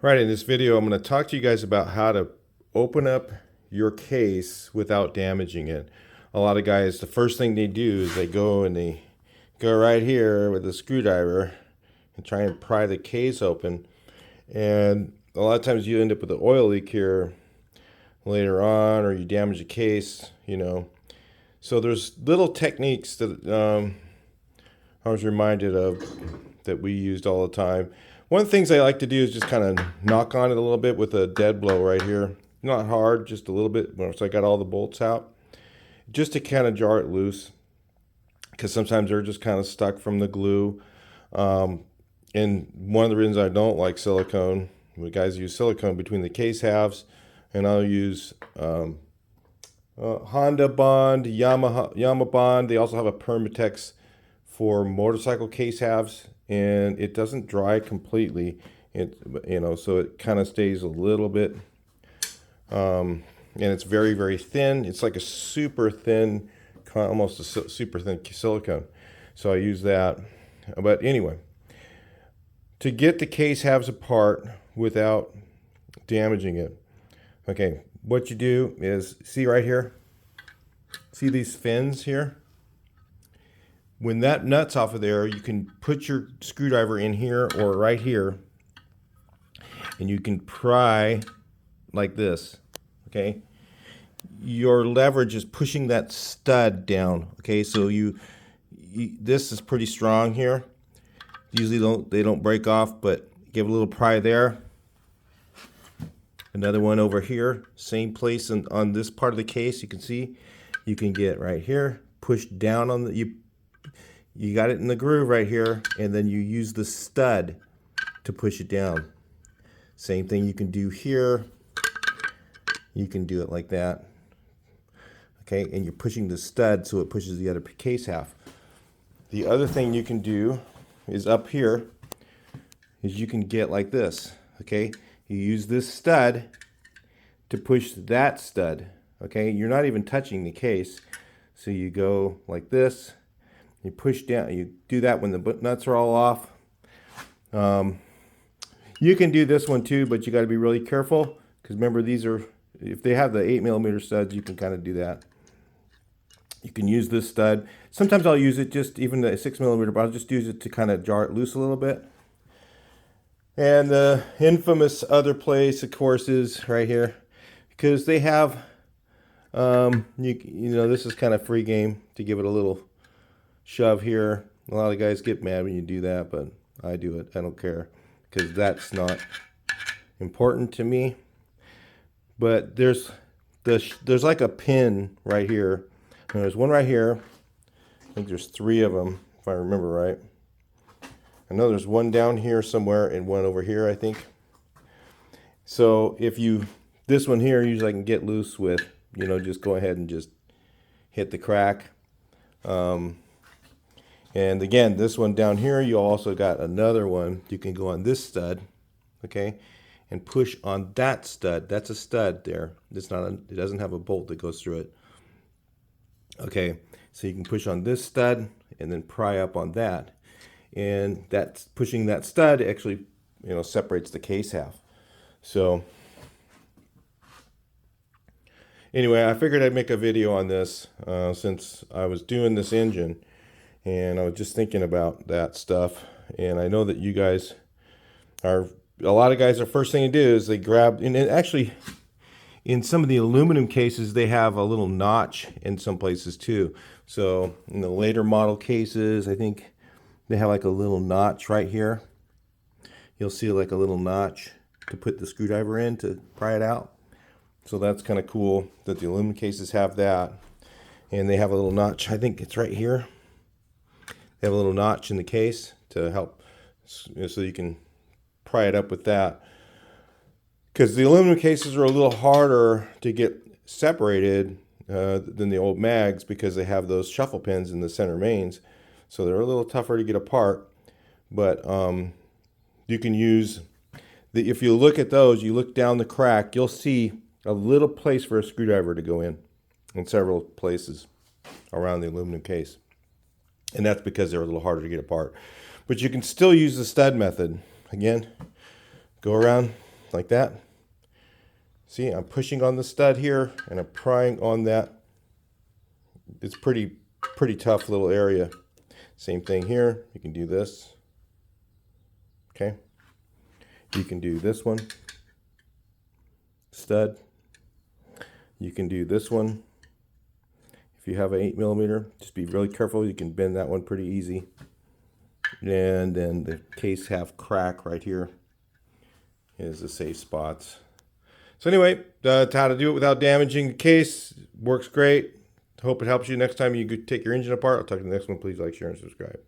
Right, in this video, I'm going to talk to you guys about how to open up your case without damaging it. A lot of guys, the first thing they do is they go right here with a screwdriver and try and pry the case open. And a lot of times you end up with an oil leak here later on, or you damage the case, So there's little techniques that I was reminded of that we used all the time. One of the things I like to do is just kind of knock on it a little bit with a dead blow right here. Not hard, just a little bit. So I got all the bolts out, just to kind of jar it loose, because sometimes they're just kind of stuck from the glue. And one of the reasons I don't like silicone, the guys use silicone between the case halves, and I'll use Honda Bond, Yamaha Bond. They also have a Permatex for motorcycle case halves, and it doesn't dry completely. So it kind of stays a little bit, and it's very, very thin. It's like a super thin, almost a super thin silicone. So I use that. But anyway, to get the case halves apart without damaging it, okay, what you do is, see right here, see these fins here? When that nut's off of there, you can put your screwdriver in here or right here, and you can pry like this, okay? Your leverage is pushing that stud down, okay? So this is pretty strong here. Usually they don't break off, but give a little pry there. Another one over here, same place on this part of the case. You can see, you can get right here, push down on you got it in the groove right here, and then you use the stud to push it down. Same thing you can do here. You can do it like that. Okay, and you're pushing the stud so it pushes the other case half. The other thing you can do is up here, is you can get like this, okay? You use this stud to push that stud, okay? You're not even touching the case. So you go like this, you push down, you do that when the nuts are all off. You can do this one too, but you got to be really careful, because remember, these are, if they have the 8mm studs, you can kind of do that. You can use this stud. Sometimes I'll use it, just even the 6mm, but I'll just use it to kind of jar it loose a little bit. And the infamous other place, of course, is right here, because they have, this is kind of free game to give it a little shove here. A lot of guys get mad when you do that, but I do it. I don't care, because that's not important to me. But there's like a pin right here. And there's one right here. I think there's 3 of them, if I remember right. I know there's one down here somewhere and one over here, I think. So this one here, usually I can get loose with, just go ahead and just hit the crack. And again, this one down here, you also got another one. You can go on this stud, okay, and push on that stud. That's a stud there. It doesn't have a bolt that goes through it. Okay, so you can push on this stud and then pry up on that. And that's pushing that stud actually, separates the case half. So anyway, I figured I'd make a video on this since I was doing this engine, and I was just thinking about that stuff. And I know that you guys a lot of guys, the first thing to do is they grab, and actually in some of the aluminum cases, they have a little notch in some places too. So in the later model cases, I think they have like a little notch right here. You'll see like a little notch to put the screwdriver in to pry it out. So that's kind of cool that the aluminum cases have that. And they have a little notch, I think it's right here. They have a little notch in the case to help, so you can pry it up with that. Because the aluminum cases are a little harder to get separated than the old mags, because they have those shuffle pins in the center mains. So they're a little tougher to get apart. But you can use, if you look at those, you look down the crack, you'll see a little place for a screwdriver to go in several places around the aluminum case. And that's because they're a little harder to get apart. But you can still use the stud method. Again, go around, like that. See, I'm pushing on the stud here and I'm prying on that. It's pretty tough little area. Same thing here. You can do this. Okay. You can do this one. Stud. You can do this one. If you have an 8mm, just be really careful. You can bend that one pretty easy. And then the case half crack right here is the safe spots. So anyway, that's how to do it without damaging the case. Works great. Hope it helps you next time you take your engine apart. I'll talk to you in the next one. Please like, share, and subscribe.